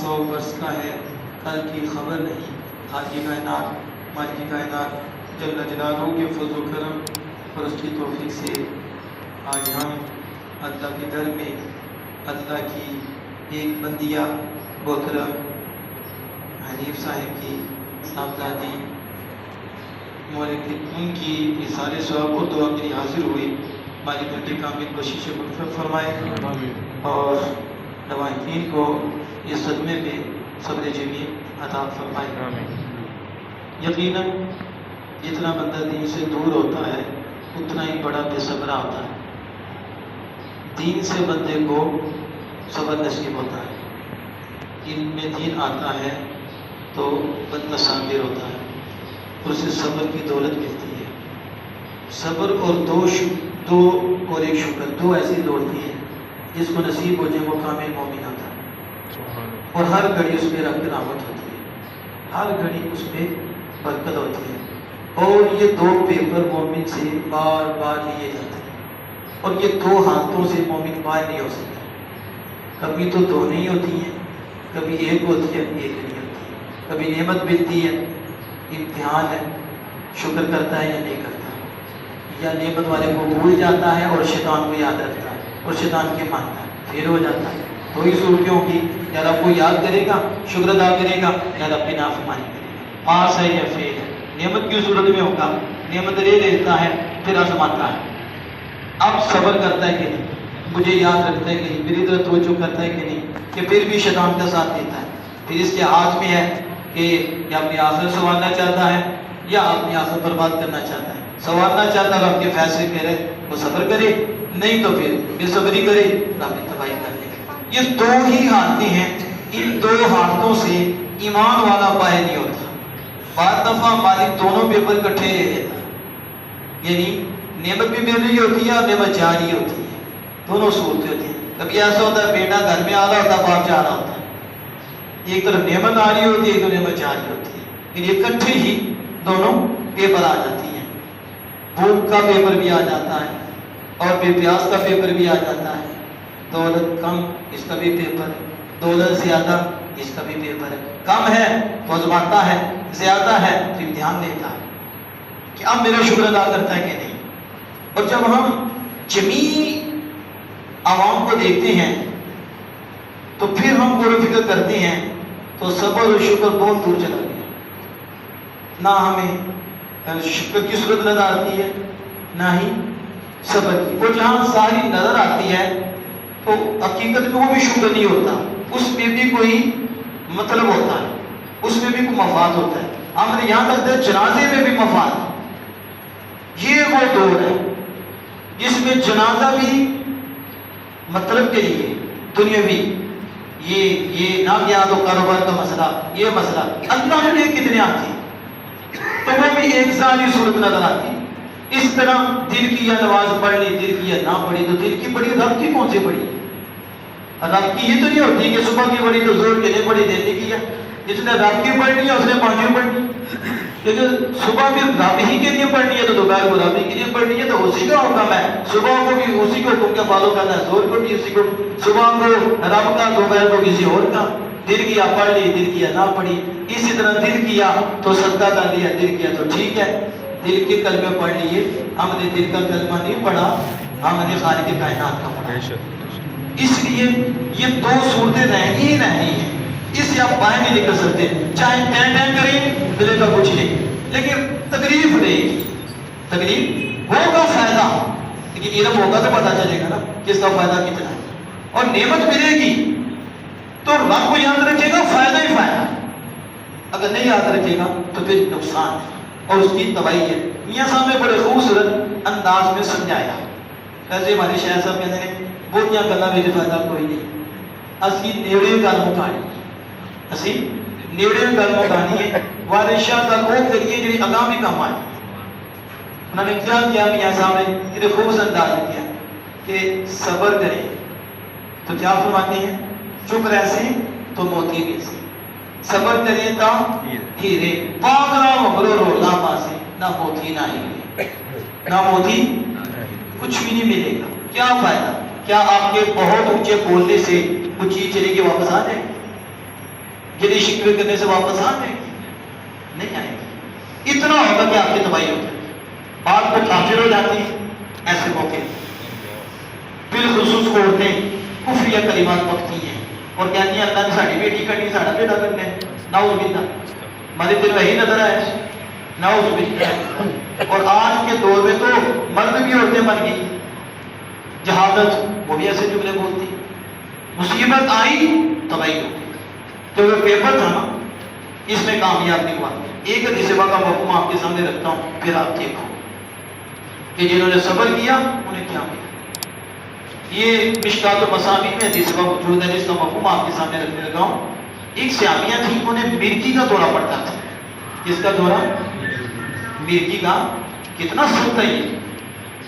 100 برس کا ہے، کل کی خبر نہیں۔ خالق کائنات مالک کائنات جل جلالہ کے فضل و کرم اور اس کی توفیق سے آج ہم اللہ کے در میں اللہ کی ایک بندیہ محترم حنیف صاحب کی صاحبزادی ان کی اظہار ثواب اور دعا کے لیے حاضر ہوئی۔ مالک ان کے کامل بخشش مغفرت فرمائے اور لواحقین کو اس صدمے میں صبر جمیل عطا فرمائے۔ یقیناً جتنا بندہ دین سے دور ہوتا ہے اتنا ہی بڑا بے صبرا ہوتا ہے۔ دین سے بندے کو صبر نصیب ہوتا ہے، ان میں دین آتا ہے تو بندہ صابر ہوتا ہے اور اسے صبر کی دولت ملتی ہے۔ صبر اور دو اور ایک شکر، دو ایسی دوڑتی ہیں جس کو نصیب ہو جائے وہ کامل مومن ہوتا ہے، اور ہر گھڑی اس پہ رب کی رحمت ہوتی ہے، ہر گھڑی اس پہ برکت ہوتی ہے۔ اور یہ دو پیپر مومن سے بار بار لیے جاتے ہیں، اور یہ دو ہاتھوں سے مومن باہر نہیں ہو سکتا۔ کبھی تو دو نہیں ہوتی ہیں، کبھی ایک ہوتی ہے، ایک نہیں ہوتی ہے۔ کبھی نعمت ملتی ہے، امتحان ہے، شکر کرتا ہے یا نہیں کرتا، یا نعمت والے کو بھول جاتا ہے اور شیطان کو یاد رکھتا ہے اور شیطان کے مانتا ہے، پھر ہو جاتا ہے۔ تو ہی صورتیں ہوگی، یا رب کو یاد کرے گا، شکر ادا کرے گا، یا رب کی نافرمانی کرے گا، پاس ہے یا فیل ہے۔ نعمت کی صورت میں ہوگا، نعمت لے لیتا ہے پھر آزماتا ہے، اب صبر کرتا ہے کہ نہیں، مجھے یاد رکھتا ہے کہ نہیں، میری طرف توجہ کرتا ہے کہ نہیں، کہ پھر بھی شیطان کا ساتھ دیتا ہے۔ پھر اس کے ہاتھ میں ہے کہ یا اپنی آخرت سنوارنا چاہتا ہے یا اپنی آخرت برباد کرنا چاہتا ہے۔ سنوارنا چاہتا ہے رب کے فیصلے کرے، وہ صبر کرے، نہیں تو پھر بے صبری کرے، رب کی تباہی کر لے۔ یہ دو ہی ہاتھیں ہیں، ان دو ہاتھوں سے ایمان والا باہر نہیں ہوتا۔ بعض دفعہ مالک دونوں پیپر کٹھے لے لیتا ہے، یعنی نعمت بھی مل رہی ہوتی ہے اور نعمت جا رہی ہوتی ہے، دونوں صورتیں ہوتی ہیں۔ کبھی ایسا ہوتا ہے بیٹا گھر میں آ رہا ہوتا ہے، باپ جا رہا ہوتا ہے، ایک طرف نعمت آ رہی ہوتی ہے، ایک طرف نعمت جا رہی ہوتی ہے، پھر یہ کٹھے ہی دونوں پیپر آ جاتی ہیں۔ بھوک کا پیپر بھی آ جاتا ہے اور بے پیاس کا پیپر بھی آ جاتا ہے۔ دولت کم، اس کا بھی پیپر ہے، دولت زیادہ، اس کا بھی پیپر ہے۔ کم ہے تو آزماتا ہے، زیادہ ہے تو امتحان لیتا ہے کہ اب میرا شکر ادا کرتا ہے کہ نہیں۔ اور جب ہم جمیع عوام کو دیکھتے ہیں تو پھر ہم غور و فکر کرتے ہیں تو صبر اور شکر بہت دور چلا گیا۔ نہ ہمیں شکر کی صورت نظر آتی ہے، نہ ہی صبر کی۔ وہ جہاں ساری نظر آتی ہے تو حقیقت میں وہ بھی شکر نہیں ہوتا، اس میں بھی کوئی مطلب ہوتا ہے، اس میں بھی کوئی مفاد ہوتا ہے۔ ہم نے یہاں تک ہے جنازے میں بھی مفاد ہے۔ یہ وہ دور ہے جس میں جنازہ بھی مطلب کے لیے دنیاوی، یہ نہ کیا تو کاروبار کا مسئلہ، یہ مسئلہ، اللہ نے کتنے آتی تو وہ بھی ایک ظاہری صورت نظر آتی۔ اس طرح دل کی یا نماز پڑھ لی، دل کی یا نہ پڑھی، تو دل کی پڑھی، رب کی کون سی پڑھی؟ رب کی یہ تو نہیں ہوتی کہ صبح کی پڑھی تو زور کے لیے پڑھی دینے کی ہے، جس نے رب کی پڑھنی ہے اس نے پانچویں پڑھنی، لیکن صبح بھی رب ہی کے لیے پڑھنی ہے تو دوپہر کو رب ہی کے لیے پڑھنی ہے، تو اسی کا حکم ہے۔ صبح کو بھی اسی کو حکم کے فالو کرنا ہے، زور کو بھی اسی کو، صبح کو رب کا، دوپہر کو کسی اور کا۔ دل کیا پڑھ لی، دل کیا نہ پڑھی۔ اسی طرح دل کیا تو صدقہ کر لیا، دل کیا تو ٹھیک ہے، دل کے کلمے پڑھ لیے۔ ہم نے دل کا کلمہ نہیں پڑھا، ہم نے خالق کائنات کا پڑھا۔ اس لیے یہ دو صورتیں رہنی ہی رہنی ہیں، اس سے آپ باہر نہیں نکل سکتے، چاہے ٹین ٹین کریں ملے گا کچھ نہیں، لیکن تکلیف رہے گی، تکلیف ہوگا، فائدہ لیکن علم ہوگا تو پتہ چلے گا نا کس کا فائدہ کتنا ہے۔ اور نعمت ملے گی تو رب کو یاد رکھے گا، فائدہ ہی فائدہ ہے، اگر نہیں یاد رکھے گا تو پھر نقصان ہے اور اس کی تباہی ہے۔ میاں صاحب نے بڑے خوبصورت انداز میں سمجھایا، ایسے ہمارے شاہ صاحب کہتے ہیں بہتیاں گلا میرے فائدہ کوئی نہیں، اسی نیڑے گل مکانی، اسی نیڑے گل مکانی ہے، وارث شاہ کا وہ کریے جی اگاں بھی کم آئے۔ انہوں نے کیا کیا، میاں صاحب نے اتنے خوبصورت انداز میں کیا کہ صبر کریں تو کیا فرماتے ہیں، چپ رہے تو موتی بھی سے، صبر کریں تا ہیرے، پاگرا مغرور ہو لا پاسے، نہ موتی نہ ہیرے، نہ موتی کچھ بھی نہیں ملے گا۔ کیا فائدہ؟ کیا آپ کے بہت اونچے بولنے سے وہ چیز چلے گی واپس آ جائے؟ گلی شکوے کرنے سے واپس آ جائیں گی؟ نہیں آئیں گی. اتنا ہوگا کہ آپ کی تباہی ہو جائے گی. بات کو کافر ہو جاتی ہے ایسے موقع. بالخصوص عورتیں کفریہ کلمات پکتی ہیں اور کہتی ہیں اللہ نے ساڑی بیٹی کرنی ساڑا بیٹا کرنا ہے. نعوذ باللہ. ہمارے دل وہی نظر آئے. نعوذ باللہ. اور آج کے دور میں تو مرد بھی عورتیں بن گئی. جہالت وہ بھی ایسے جملے بولتی. مصیبت آئی تباہی ہو گئی. تو وہ پیپر تھا نا اس میں کامیاب نہیں ہوا. ایک حدیث پاک کا مفہوم آپ کے سامنے رکھتا ہوں پھر آپ دیکھو کہ جنہوں نے صبر کیا انہیں کیا ملا. یہ مشکات المصابیح میں حدیث پاک موجود ہے جس کا مفہوم آپ کے سامنے رکھنے لگا ہوں. ایک صحابیہ تھی انہیں مرگی کا دورہ پڑتا تھا. کس کا دورہ؟ مرگی کا. کتنا سخت ہے یہ,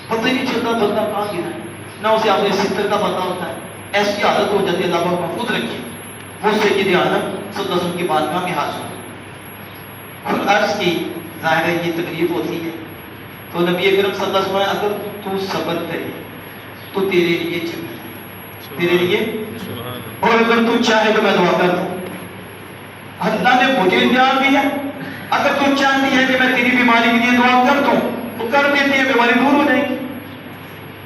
پتہ نہیں چلتا بندہ کہاں گرا ہے, نہ اسے آپ نے ستر کا پتہ ہوتا ہے. ایسی حالت ہو جاتی ہے. اللہ پاک محفوظ رکھیے. وہ سید عالم صلی اللہ علیہ وسلم کی بارگاہ میں حاضر ہوئے اور عرض کی ظاہر ہے یہ تکلیف ہوتی ہے. تو نبی اکرم صلی اللہ علیہ وسلم اگر تو صبر کرے تو تیرے لیے جنت ہے, تیرے لیے. اور اگر تو چاہے تو میں دعا کر دوں. اللہ نے مجھے جان دیا. اگر تو چاہتی ہے کہ میں تیری بیماری کے لیے دعا کر دوں تو کر دیتی ہے, بیماری دور ہو جائے گی.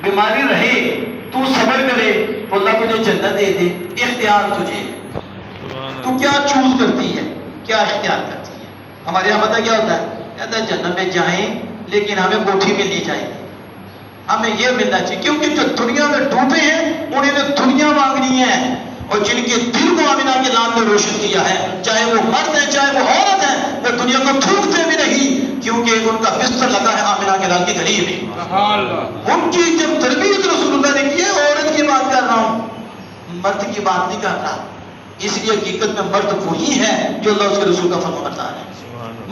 بیماری رہے تو صبر کرے تو اللہ تجھے جنت دے دے. اختیار تجھے. تو کیا چوز کرتی ہے, کیا اختیار کرتی ہے. ہمارے یہاں پتہ کیا ہوتا ہے, کہتا ہے جنت میں جائیں لیکن ہمیں کوٹھی ملنی چاہیے, ہمیں یہ ملنا چاہیے. کیونکہ جو دنیا میں ڈوبے ہیں انہیں نے دنیا مانگنی ہے. اور جن کے دل کو آمنہ کے نام نے روشن کیا ہے, چاہے وہ مرد ہے چاہے وہ عورت ہے, وہ دنیا کو تھوکتے بھی نہیں کیونکہ ان کا بستر لگا ہے آمنہ کے نام کی گلی میں. ان کی جب تربیت رسول اللہ نے کی ہے, عورت کی بات کر رہا ہوں, مرد کی بات نہیں کر رہا. اس لیے حقیقت میں مرد وہی ہے جو اللہ اس کے رسول کا فرما بردار ہے.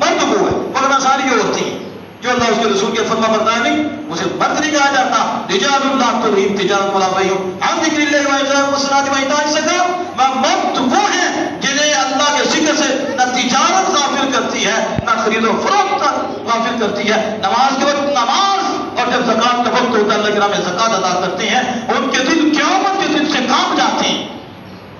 مرد وہ ہے, مگر ساری جو ہوتی ہیں جو اللہ اس کے رسول کے فرما بردار نہیں, اسے مرد نہیں کہا جاتا. رجال اللہ تلہیہم تجارۃ ولا بیع عن ذکر اللہ واقامۃ الصلاۃ وایتاء الزکاۃ. مرد وہ ہیں جنہیں اللہ کے ذکر سے نہ تجارت غافل کرتی ہے نہ خرید و فروخت غافل کرتی ہے. نماز کے وقت نماز, اور جب زکات کا وقت ہوتا ہے اللہ کے نام میں زکات ادا کرتے ہیں. ان کے دل قیامت کے دن سے کام جاتے ہیں.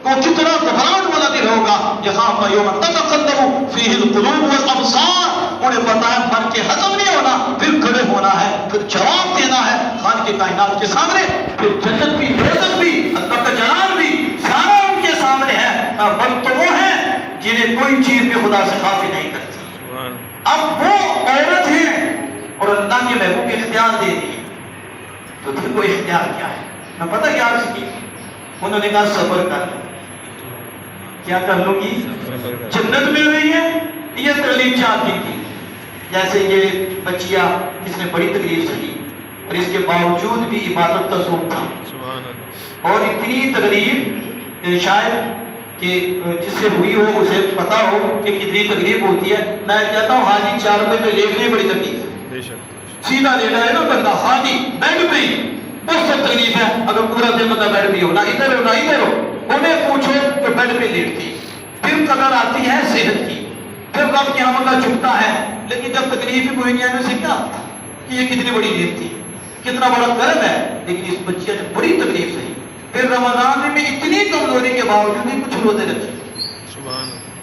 وہ کتنا گھبراہٹ والا دن ہوگا. یخافون یوما تتقلب فیہ القلوب والابصار. انہیں پتا ہے مر کے ختم نہیں ہونا, پھر کھڑے ہونا ہے, پھر جواب دینا ہے خالق کے کائنات کے سامنے. پھر جنت بھی, دوزخ بھی, اللہ کا جلال بھی سارا ان کے سامنے ہے. مرد تو وہ ہیں جنہیں کوئی چیز بھی خدا سے خافی نہیں کرتی. اب وہ عورت ہیں اور اللہ کے محبوب اختیار دے دیے, تو پھر وہ اختیار کیا ہے؟ میں پتہ کیا عرض کی, انہوں نے کہا صبر کر لو. کیا کر لو گی؟ جنت مل رہی ہے. یہ تکلیف چاہتی تھی. جیسے یہ بچیا اس نے بڑی تکلیف سہی اور اس کے باوجود بھی عبادت کا ذوق تھا. اور اتنی تکلیف شاید کہ جس سے ہوئی ہو اسے پتا ہو کہ کتنی تکلیف ہوتی ہے. میں کہتا ہوں حاجی 4 روپے میں لیٹنے بڑی تکلیف ہے. سیدھا لینا ہے نا بندہ, حاجی بیڈ پہ بہت سب تکلیف ہے. اگر پورا دن بندہ بیڈ پہ ہو, نہ ادھر ہو نہ ادھر ہو, انہیں پوچھو کہ بیڈ پہ لیٹتی. پھر قدر آتی ہے صحت کی, پھر رب کی بندہ جھکتا ہے. لیکن جب تکلیف ہی کوئی نہیں آنے سے کیا ہوتا کہ یہ کتنی بڑی نیت تھی, کتنا بڑا کرم ہے. لیکن اس بچیہ نے بڑی تکلیف سہی. پھر رمضان میں اتنی کمزوری کے باوجود بھی کچھ روزے رکھے.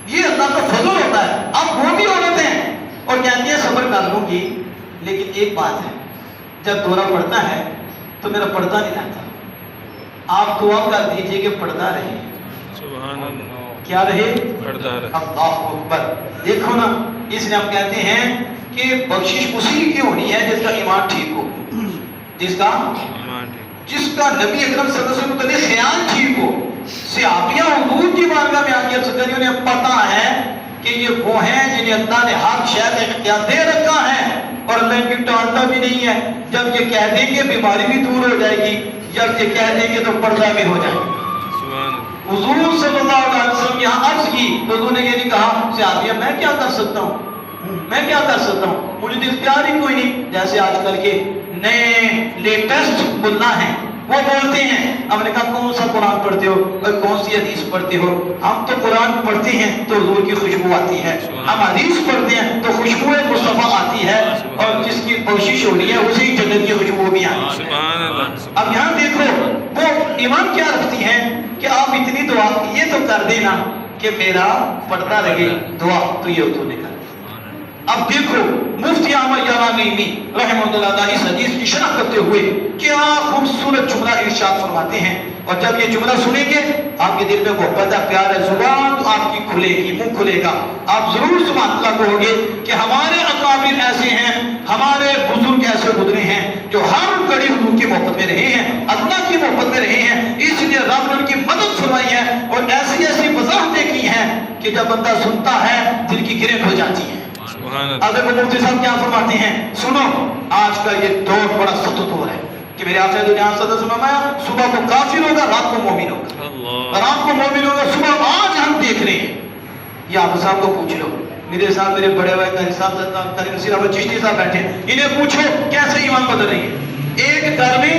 یہ اللہ کا فضل ہوتا ہے. اب وہ بھی عورت ہیں اور کہتی ہیں صبر کر لوں گی, لیکن ایک بات ہے, جب دورہ پڑتا ہے تو میرا پردہ نہیں رہتا. آپ دعا کر دیجئے کہ پردہ رہے. کیا رہے؟ پردہ رہے. اللہ اکبر. دیکھو نا, اس لیے ہم کہتے ہیں کہ بخشش اسی کی ہونی ہے جس کا ایمان ٹھیک ہو, جس کا نبی اکرم صلی اللہ علیہ وسلم کا خیال ٹھیک ہو. صحابیہ حضور کی بارگاہ میں آ کے عرض کری, انہیں پتا ہے کہ یہ وہ ہیں جنہیں اللہ نے ہر شے کا اختیار دے رکھا ہے اور اللہ ان کی ٹالتا بھی نہیں ہے. جب یہ کہہ دیں گے بیماری بھی دور ہو جائے گی, جب یہ کہہ دیں گے تو پردہ بھی ہو جائے گا. حضور صلی اللہ علیہ وسلم یہاں عرض کی تو حضور نے یہ نہیں کہا صحابیہ میں کیا کر سکتا ہوں, میں کیا کر سکتا ہوں, مجھے تو اختیار ہی کوئی نہیں. جیسے آج کل کے نئے لیٹسٹ ملا ہیں وہ بولتے ہیں, ہم نے کہا کون سا قرآن پڑھتے ہو اور کون سی حدیث پڑھتے ہو. ہم تو قرآن پڑھتے ہیں تو حضور کی خوشبو آتی ہے, ہم حدیث پڑھتے ہیں تو خوشبو مصطفیٰ آتی ہے, اور جس کی کوشش ہو رہی ہے اسی جنت کی خوشبو بھی آتی ہے. اب یہاں دیکھو وہ ایمان کیا رکھتی ہیں کہ آپ اتنی دعا یہ تو کر دینا, کہ میرا پڑھتا رہے دعا، تو یہ تو نکل۔ اب دیکھو مفتی احمد یارانی رحمہ اللہ تعالی اس حدیث کی شرح کرتے ہوئے کیا خوبصورت جملہ ارشاد فرماتے ہیں، اور جب یہ جملہ سنیں گے آپ کے دل میں محبت ہے، پیار ہے، زبان تو آپ کی کھلے گی، منہ کھلے گا، آپ ضرور سبحان اللہ کہو گے کہ ہمارے اکابر ایسے ہیں، ہمارے بزرگ ایسے گزرے ہیں جو ہر گھڑی حضور کی محبت میں رہے ہیں، اللہ کی محبت میں رہے ہیں، اس لیے رب نے ان کی مدد فرمائی ہے اور ایسی ایسی وضاحتیں کی ہیں کہ جب بندہ سنتا ہے دل کی گرفت ہو جاتی ہے۔ اگر وہ مفتی صاحب کیا فرماتے ہیں، سنو آج کا یہ دور بڑا سخت دور ہے کہ میرے آقا دو جہاں صلی اللہ علیہ وسلم فرمایا صبح کو کافر ہوگا، رات کو مومن ہوگا، رات کو مومن ہوگا، صبح آج ہم دیکھ رہے ہیں۔ یہ آپ صاحب کو پوچھ لو، میرے ساتھ میرے بڑے بھائی قاری صاحب قاری نصیر احمد چشتی صاحب بیٹھے ہیں، انہیں پوچھو کیسے ایمان بدل رہی ہے۔ ایک گھر میں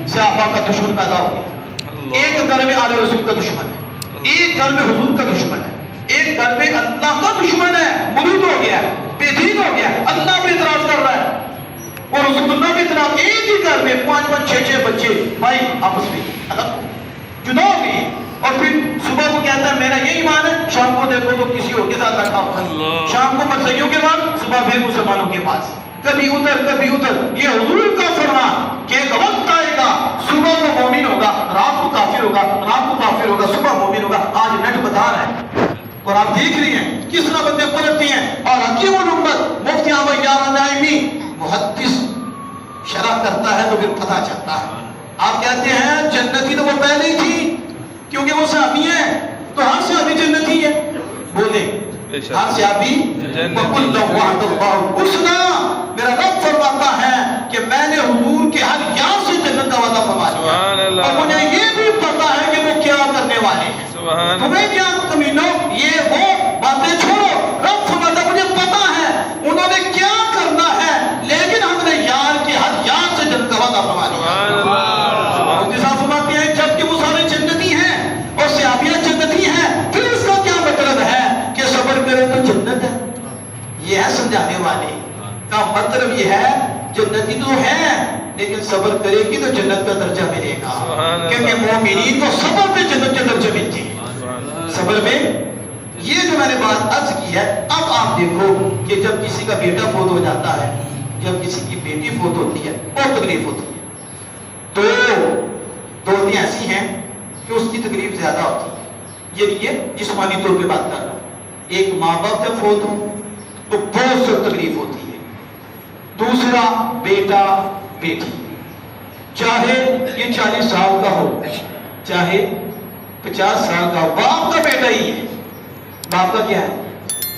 صحابہ کا دشمن پیدا ہو گیا، ایک گھر میں آل رسول کا دشمن ہے، ایک گھر میں حضور کا دشمن ہے، ایک گھر میں اللہ کا دشمن ہے، مرید ہو گیا ہے، بے دین ہو گیا ہے، اللہ پہ اعتراض کر رہا ہے اور رسول اللہ پہ اعتراض۔ ایک ہی گھر میں 5 6 بچے بھائی آپس میں الگ جدا ہو گئے، اور پھر صبح کو کہتا ہے میرا یہ ایمان ہے، شام کو دیکھو تو کسی اور کے ساتھ بیٹھا ہوتا ہے، شام کو مرزائیوں کے بعد صبح پھر مسلمانوں کے پاس، کبھی ادھر کبھی ادھر۔ یہ حضور کا فرمان کہ ایک وقت آئے گا صبح کو مومن ہوگا، رات کو کافر ہوگا، رات کو کافر ہوگا، صبح مومن ہوگا۔ آج نیٹ بتا رہا ہے اور آپ دیکھ رہی ہیں کس طرح بندے پلٹتے ہیں، اور حکیم الامت مفتی احمد یارانی محدث شرح کرتا ہے تو پھر پتہ چلتا ہے۔ آپ کہتے ہیں جنتی تو وہ پہلے ہی تھی کیونکہ وہ صحابی ہیں، تو ہر صحابی جنتی ہے، بولے ہر صحابی وَقُلْ لَوْ وَعْدَ اللَّهُ الْحُسْنَىٰ، میرا رب فرماتا ہے کہ میں نے حضور کے ہر یار سے جنت کا وعدہ فرما دیا، اور مجھے یہ بھی پتا ہے کہ وہ کیا کرنے والے ہیں۔ تمہیں کیا کمینو یہ وہ باتیں چھوڑو، رب فرماتا مجھے پتا ہے انہوں نے کیا کرنا ہے، لیکن ہم نے یار کے ہر یار سے جنت کا وعدہ فرما دیا۔ مفتی صاحب فرماتے ہیں جبکہ وہ سارے جنتی ہیں اور صحابیہ جنتی ہیں، پھر اس کا کیا مطلب ہے کہ صبر کرے تو جنت ہے؟ یہ ہے سمجھانے والے کا مطلب، یہ ہے جنتی تو ہے لیکن صبر کرے گی تو جنت کا درجہ ملے گا، کیونکہ مومنین کو صبر پہ جنت کے درجے ملتے ہیں۔ صبر میں یہ جو میں نے بات عرض کی ہے، اب آپ دیکھو کہ جب کسی کا بیٹا فوت ہو جاتا ہے، جب کسی کی بیٹی فوت ہوتی ہے اور تکلیف ہوتی ہے، تو دو عورتیں ایسی ہیں کہ اس کی تکلیف زیادہ ہوتی ہے۔ یہ جسمانی طور پہ بات کر رہا ہوں، ایک ماں باپ جب فوت ہو تو بہت سی تکلیف ہوتی ہے، دوسرا بیٹا بیٹی، چاہے یہ 40 سال کا ہو چاہے 50 سال کا ہو، باپ کا بیٹا ہی ہے، باپ کا کیا ہے،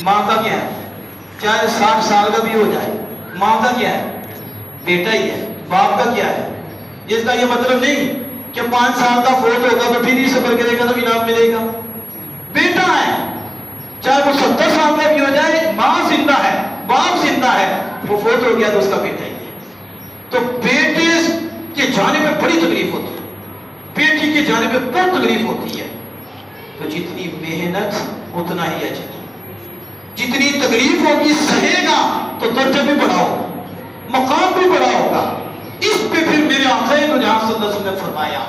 ماں کا کیا ہے، چاہے 60 سال کا بھی ہو جائے، ماں کا کیا ہے، بیٹا ہی ہے، باپ کا کیا ہے۔ اس کا یہ مطلب نہیں کہ 5 سال کا فوت ہوگا تو پھر ہی صبر کرے گا تو انعام ملے گا، بیٹا ہے، چاہے وہ 70 سال کا بھی ہو جائے، ماں زندہ ہے، باپ زندہ ہے، وہ فوت ہو گیا تو اس کا بیٹا ہی ہے۔ تو بیٹے کے جانے میں بڑی تکلیف ہوتی ہے، بیٹی کے جانے میں بہت تکلیف ہوتی ہے، تو جتنی محنت اتنا ہی اجر، جتنی تکلیف ہوگی سہے گا تو درجہ بھی بڑا ہوگا، مقام بھی بڑا ہوگا۔ اس پہ پھر میرے آقا دو جہاں صلی اللہ علیہ وسلم نے فرمایا،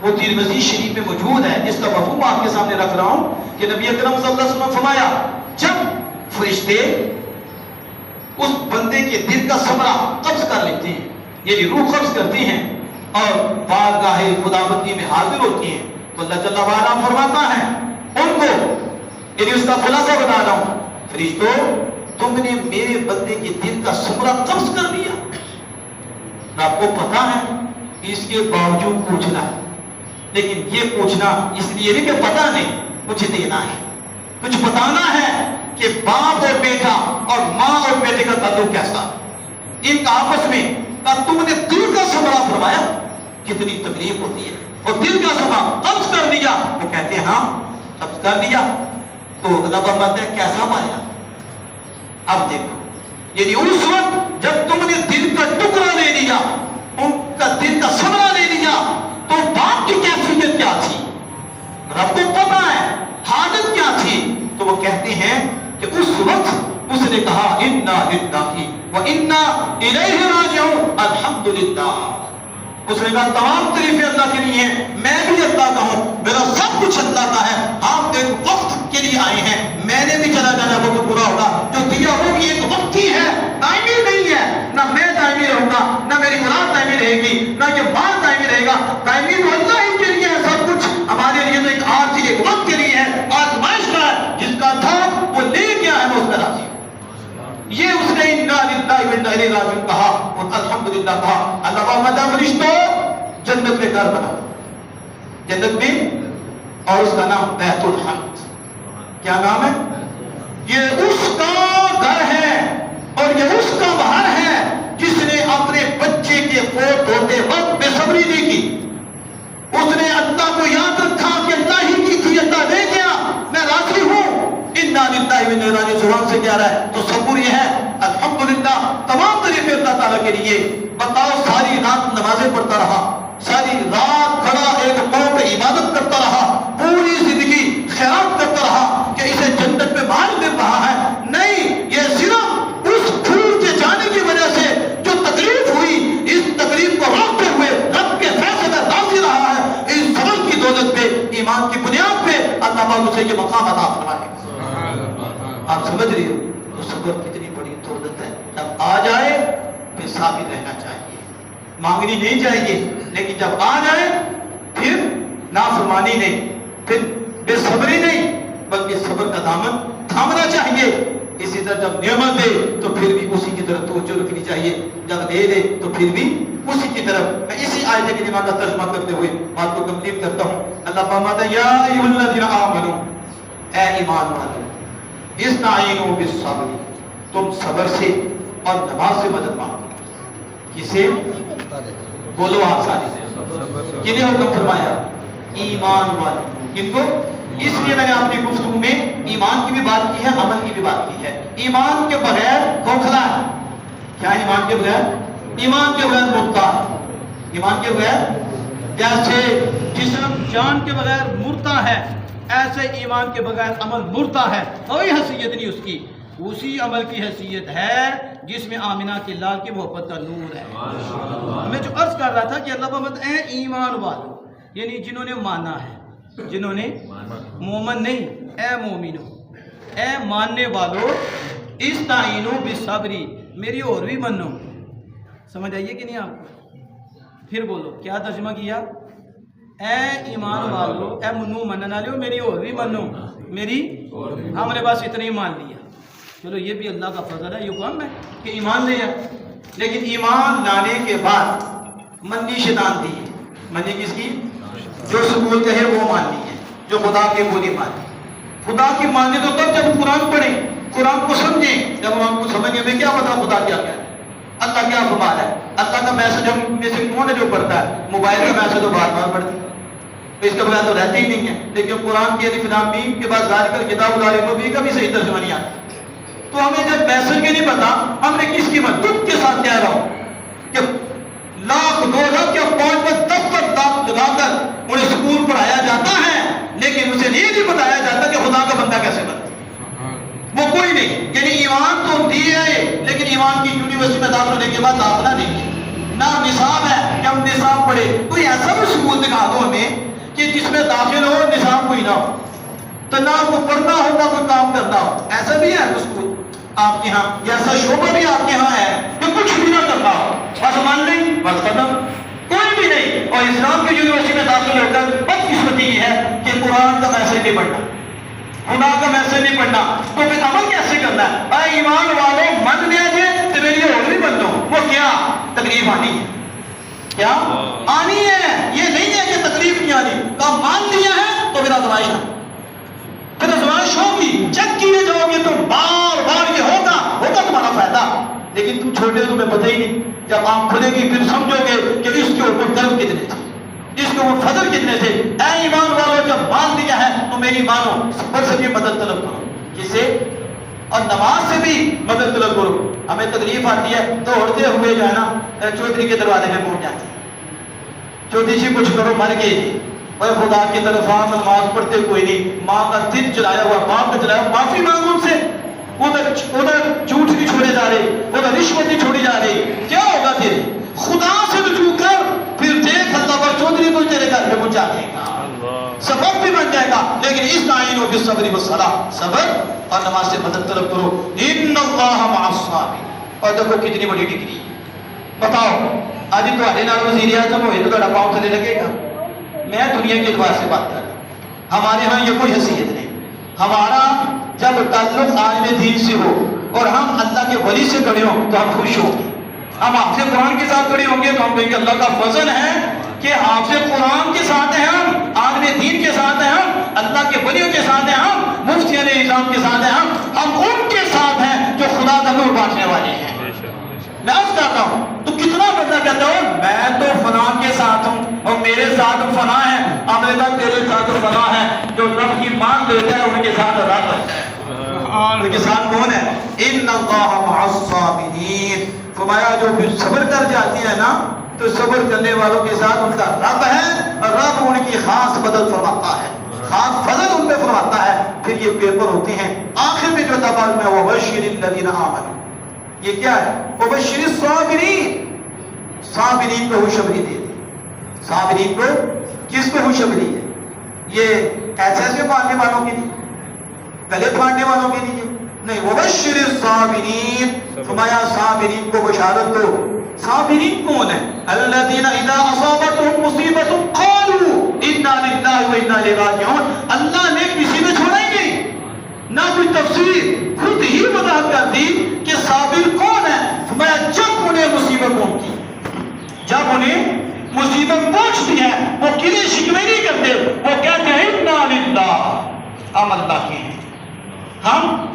وہ ترمذی شریف میں موجود ہے، جس کا مفہوم آپ کے سامنے رکھ رہا ہوں، کہ نبی اکرم صلی اللہ علیہ وسلم نے فرمایا جب فرشتے اس بندے کے دل کا ثمرہ قبض کر لیتے ہیں، یعنی روح قبض کرتے ہیں اور بارگاہ خداوندی میں حاضر ہوتی ہیں، تو اللہ جل وعلا فرماتا ہے ان کو، یعنی اس کا خلاصہ بتا رہا ہوں، فرشتوں تم نے میرے بندے کے دل کا ثمرہ قبض کر لیا، آپ کو پتا ہے اس کے باوجود پوچھنا ہے، لیکن یہ پوچھنا اس لیے نہیں کہ پتا نہیں، کچھ دینا ہے، کچھ بتانا ہے کہ باپ اور بیٹا اور ماں اور بیٹے کا تعلق کیسا، ان کا آپس میں تم نے دل کا ثمرہ فرمایا، کتنی تکلیف ہوتی ہے، اور دل کا ثمرہ قبض کر لیا، وہ کہتے ہیں ہاں قبض کر لیا، تو اللہ فرماتا ہے کیسا پایا؟ اب دیکھو، یعنی اس وقت جب تم نے دل کا ٹکڑا لے لیا، ان کا دل کا ثمرہ لے لیا، تو باپ کی کیفیت کیا تھی، رب کو پتا ہے حالت کیا تھی، تو وہ کہتے ہیں کہ اس وقت اس نے کہا انا للہ و انا الیہ راجعون، الحمدللہ، اس نے کہا تمام تعریفیں اللہ کے لیے ہیں، میں بھی اللہ کا ہوں، میرا سب کچھ اللہ کا ہے، آپ ایک وقت کے لیے آئے ہیں، میں نے بھی چلا جانا وہ تو برا ہوگا، جو دیا وہ بھی ایک وقت ہی ہے، دائمی نہیں ہے، نہ میں دائمی رہوں گا، نہ میری اولاد دائمی رہے گی، نہ یہ بات دائمی رہے گا، دائمی تو اللہ ہی کے لیے ہے سب کچھ، ہمارے لیے تو ایک عارضی ایک وقت کے لیے ہے، آزمائش کا ہے، جس کا تھا وہ لے گیا ہے، وہ اس کا راضی ہے۔ یہ اس نے انا للہ و انا الیہ راجعون کہا اور الحمدللہ کہا۔ اللہ کا فرشتوں جنت میں گھر بنا، جنت میں، اور اس کا نام بیت الحمد، کیا نام ہے؟ یہ اس کا گھر ہے اور یہ اس کا بہار ہے جس نے اپنے بچے کے فوت ہوتے وقت بے صبری نہیں کی، اس نے اللہ کو یاد رکھا کہ اللہ ہی کی تھی، اللہ لے گیا، میں راضی ہوں، انا للہ و انا الیہ راجعون زبان سے کہہ رہا ہے، تو تصور یہ ہے الحمدللہ تمام تعریفیں اللہ تعالیٰ کے لیے۔ بتاؤ ساری رات نمازیں پڑھتا رہا، ساری رات کھڑا ایک قوم پہ عبادت کرتا رہا، پوری زندگی خیرات کرتا رہا کہ اسے جنت میں مال مل رہا ہے، نہیں، یہ صرف اس پھول کے جانے کی وجہ سے جو تکلیف ہوئی، اس تکلیف کو روکتے ہوئے رب کے فیصلے راضی رہا ہے، اس صبر کی دولت پہ، ایمان کی بنیاد پہ اللہ پاک اسے یہ مقام عطا فرمائے گا۔ آپ سمجھ رہی ہو تو صبر کتنی بڑی دولت ہے، جب آ جائے پھر ثابت رہنا چاہیے، مانگنی نہیں چاہیے، لیکن جب آ جائے پھر نافرمانی نہیں، پھر بے صبری نہیں، بلکہ صبر کا دامن تھامنا چاہیے۔ اسی طرح جب نعمت دے تو پھر بھی اسی کی طرف توجہ رکھنی چاہیے، جب دے دے تو پھر بھی اسی کی طرف۔ میں اسی آیت کریمہ کا ترجمہ کرتے ہوئے بات کو کمپلیٹ کرتا ہوں۔ اللہ فرماتا ہے یا ایھا الذین آمنوا، اے ایمان والو، استعینوا بالصبر، تم صبر سے اور نماز سے مدد مانگو۔ کسے؟ بولو آپ سارے، کنہیں حکم فرمایا؟ ایمان والوں، کن کو؟ اس لیے میں نے اپنی گفتگو میں ایمان کی بھی بات کی ہے، عمل کی بھی بات کی ہے۔ ایمان کے بغیر کھوکھلا ہے، کیا ایمان کے بغیر؟ ایمان کے بغیر مردہ ہے، ایمان کے بغیر جیسے جسم جان کے بغیر مردہ ہے، ایسے ایمان کے بغیر عمل مردہ ہے، کوئی حیثیت نہیں اس کی، اسی عمل کی حیثیت ہے جس میں آمنہ کے لال کی محبت کا نور ہے۔ میں جو عرض کر رہا تھا کہ اللہ بابت اے ایمان والو، یعنی جنہوں نے مانا ہے، جنہوں نے مومن نہیں، اے مومنو، اے ماننے والو، استعینوا بالصبر، میری اور بھی منو۔ سمجھ آئیے کہ نہیں آپ کو؟ پھر بولو، کیا ترجمہ کیا؟ اے ایمان والو، اے منو منن والو، میری اور بھی منو، میری، ہم نے بس اتنا ہی مان لیا۔ چلو یہ بھی اللہ کا فضل ہے، یہ کام ہے کہ ایمان لے آئے، لیکن ایمان لانے کے بعد منی شیطان دی ہے۔ منی کس کی؟ جو سکول کہے وہ ماننی ہے، جو خدا کی بولی مانی۔ خدا کی ماننے تو تب جب قرآن پڑھیں، قرآن کو سمجھیں، جب ہم کو سمجھیں میں کیا پتا خدا کیا کہہ رہا ہے، اللہ کیا فرما رہا ہے۔ اللہ کا میسج ہم میں سے کون ہے جو پڑھتا ہے؟ موبائل کا میسج تو بار بار پڑھتے ہیں، اس کے بغیر تو رہتے ہی نہیں ہے، لیکن قرآن کی الف لام میم کے بعد ذالک کتاب لا ریب فیہ کا بھی صحیح ترجمہ نہیں آتا۔ تو ہمیں جب میسج کے نہیں پتا، ہم نے کس کی مدد کے ساتھ کہہ رہا ہوں کہ لاکھ 2 لاکھ یا 5 10 لاکھ لگا کر انہیں سکول پڑھایا جاتا ہے، لیکن اسے یہ نہیں بتایا جاتا کہ خدا کا بندہ کیسے بنتا ہے، وہ کوئی نہیں۔ یعنی ایمان تو دیا ہے، لیکن ایمان کی یونیورسٹی میں داخل ہونے کے بعد داخلہ نہیں ہے، نہ نصاب ہے کہ ہم نصاب پڑھے۔ کوئی ایسا بھی سکول دکھا دو ہمیں کہ جس میں داخل ہو نصاب کوئی نہ ہو، تو نہ کو پڑھنا ہو نہ کوئی کام کرنا ہو، ایسا بھی ہے سکول آپ کے ہاں، یا ایسا شعبہ بھی آپ کے ہاں ہے کہ کچھ بھی نہ کرنا ہو، بس مان لیں بس ختم، کوئی بھی نہیں۔ اور اسلام کی یونیورسٹی میں داخل ہو کر بدقسمتی یہ ہے کہ قرآن کا میسج نہیں پڑھنا، خدا کا میسج نہیں پڑھنا، تو پھر عمل کیسے کرنا ہے؟ اے ایمان والوں، من لیا جائے تو میری اور بھی بن دو، وہ کیا تکلیف آنی ہے، کیا آنی ہے، یہ نہیں ہے کہ تکلیف نہیں آنی، کام مان لیا ہے تو پھر آزمائش ہے، پھر آزمائش ہوگی، چیک کیے جاؤ گے تو بار بار یہ ہوگا تمہارا فائدہ، لیکن تم چھوٹے تمہیں پتہ ہی نہیں، جب آنکھ کھلے گی پھر سمجھو گے کہ اس کے اوپر کرم کتنے تھے، اس کے اوپر فضل کتنے تھے۔ اے ایمان والو، جب مان لیا ہے تو میری مانو، صبر سے بھی مدد طلب کرو، کسے؟ اور نماز سے بھی مدد طلب کرو۔ ہمیں تکلیف آتی ہے دوڑتے ہوئے جو ہے نا چودھری کے دروازے میں پہنچ جاتے ہیں، چودھری جی کچھ کرو، مر گئے جی، اور خدا کی طرف نماز پڑھتے کوئی نہیں، ماں کا دل چلایا ہوا، باپ کا چلایا ہوا، معافی مانگو ان سے، ادھر جھوٹ نہیں چھوڑے جا رہے، ادھر رشوت نہیں چھوڑی جا رہی، کیا ہوگا پھر؟ خدا سے رجوع کر، پھر پہنچا دے گا، سبب بھی بن جائے گا. لیکن استعینوا بالصبر والصلاۃ، صبر اور نماز سے مدد طلب کرو. ان اللہ مع الصابرین. اور دیکھو کتنی بڑی ڈگری ہے. بتاؤ آج تھوڑے نال وزیر اعظم ہوئے تو تھوڑا پاؤں تھلے لگے گا؟ میں دنیا کے اعتبار سے بات کر رہا ہوں. ہمارے ہاں یہ کوئی حیثیت نہیں. ہمارا جب تعلق عالم دین سے ہو اور ہم اللہ کے ولی سے کھڑے ہوں تو ہم خوش ہوں گے. ہم حافظ قرآن کے ساتھ کھڑے ہوں گے تو ہم کہیں گے اللہ کا فضل ہے کہ حافظ قرآن کے ساتھ ہیں ہم، عالم دین کے ساتھ ہیں ہم، اللہ کے ولیوں کے ساتھ ہیں ہم، مفتیان اعظام کے ساتھ ہیں ہم ان کے ساتھ ہیں جو خدا کا نور بانٹنے والے ہیں. میں عرض کرتا ہوں تو کتنا بندہ کہتا ہوں میں تو فلاں کے ساتھ ہوں اور میرے ساتھ فلاں ہے، امریکہ تیرے ساتھ فلاں ہے. جو رب کی مان دیتا ہے ان کے ساتھ رب ہے. ان کے ساتھ کون ہے؟ ان اللہ مع الصابرین. فرمایا جو صبر کر جاتے ہیں نا تو صبر کرنے والوں کے ساتھ ان کا رب ہے اور رب ان کی خاص مدد فرماتا ہے، خاص فضل ان پہ فرماتا ہے. پھر یہ پیپر ہوتے ہیں آخر میں جو تبار میں وبشر الذین آمنوا. یہ کیا ہے؟ وبشر الصابرین. صابرین کو خوشخبری دے دی. صابرین کو کس کو خوشخبری ہے؟ یہ ایسے ماننے والوں کے لیے، گلے پھاڑنے والوں کے لیے نہیں. وبشر الصابرین. فرمایا صابرین کو بشارت دو. صابرین کون ہے؟ الذین اذا اصابتهم مصیبۃ قالوا انا للہ و انا الیہ راجعون. اللہ نے کسی نے چھوڑا ہی نہیں، نہ کوئی تفسیر، خود ہی وضاحت کر دی کہ صابر کون ہے. فرمایا جب انہیں مصیبت پہنچتی، جب انہیں مصیبت پہنچتی ہے وہ کلی شکوے نہیں کرتے، وہ کہتے ہیں انا للہ، ہم اللہ کے ہیں، ہم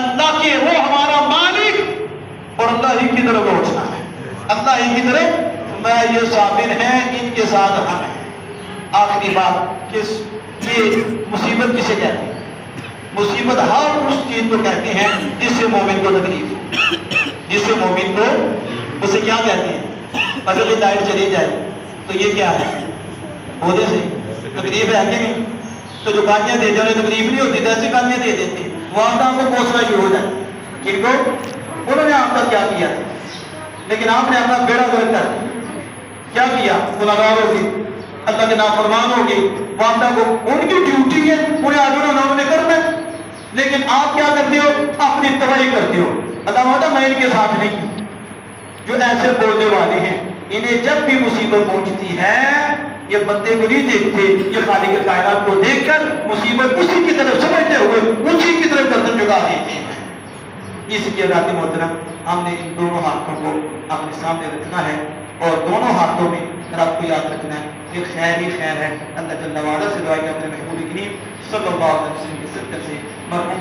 اللہ کے، وہ ہمارا مالک اور اللہ ہی کی طرف لوٹنا ہے، اللہ ہی کی طرف. میں یہ صابر ہیں ان کے ساتھ ہم ہیں. آخری بات کہ یہ مصیبت کسے کہتے ہیں؟ مصیبت ہر اس چیز کو کہتے ہیں جس سے مومن کو تکلیف ہو، جس سے مومن کو، اسے کیا کہتے ہیں؟ اگر یہ لائٹ چلی جائے تو یہ کیا ہے؟ بولے سے تکلیف ہے کہ نہیں؟ تو جو گالیاں دیتے ہیں انہیں تکلیف نہیں ہوتی، ایسی گالیاں دے دیتے ہیں وہ آپ کو پہنچنا شروع ہو جائے. ان کو انہوں نے آپ کا کیا کیا تھا، لیکن آپ نے اپنا بیڑا گرک کر کیا کیا؟ گناہگار ہوگی، اللہ کے نافرمان ہوگی. وعدہ کو ان کی ڈیوٹی ہے، انہیں آگے انہوں نے کرنا ہے، لیکن آپ کیا کرتے ہو؟ اپنی تباہی کرتے ہو. اللہ وعدہ میں ان کے ساتھ نہیں. جو ایسے بولنے والے ہیں انہیں جب بھی مصیبت پہنچتی ہے یہ بندے کو نہیں دیکھتے، یہ خالق کائنات کو دیکھ کر مصیبت اسی کی طرف سمجھتے ہوئے اسی کی طرف گردن جھکا دیتے ہیں. اس لیے ذات محترم ہم نے ان دونوں ہاتھوں کو اپنے سامنے رکھنا ہے اور دونوں ہاتھوں میں رب کو یاد رکھنا ہے. ایک خیر ہی خیر ہے. اللہ جل وعلا سے دعا کہ اپنے محبوب کریم صلی اللہ علیہ وسلم کے صدقے سے مرحوم